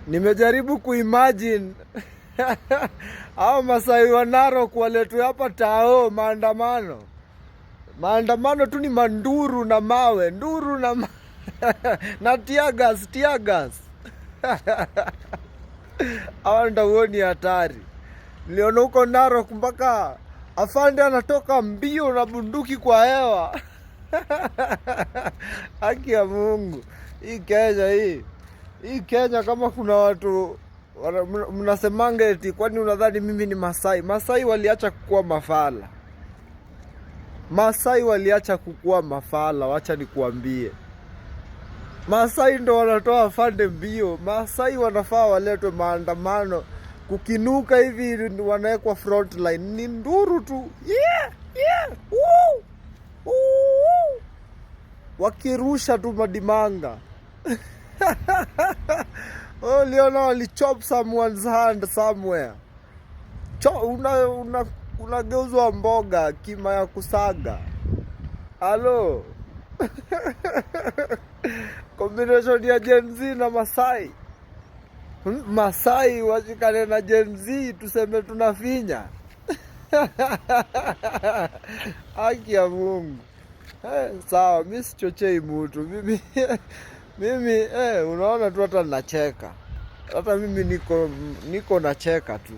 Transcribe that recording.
Nimejaribu kuimagine hao Masai wa Narok waletwe hapa tao maandamano. Maandamano tu ni manduru na mawe, nduru na na tiagas. Hawa ndio huoni hatari. Niliona huko Narok mpaka afande anatoka mbio na bunduki kwa hewa. Haki ya Mungu. Hii Kenya kama kuna watu mnasemanga eti kwani unadhani mimi ni Masai? Masai waliacha kukua mafala. Masai waliacha kukua mafala, wacha nikuambie. Masai ndo wanatoa afande mbio. Masai wanafaa waletwe maandamano. Kukinuka hivi wanawekwa front line. Ni nduru tu. Yeah. Woo. Woo. Wakirusha tu madimanga. Oh, liona wali chop someone's hand somewhere. Unageuzwa mboga kima ya kusaga. Halo. Combination ya Gen Z na Masai. Masai washikane na Gen Z tuseme tunafinya. Haki ya Mungu. Sawa, mimi sichochei mtu. Mimi unaona tu hata nacheka. Hata mimi niko nacheka tu.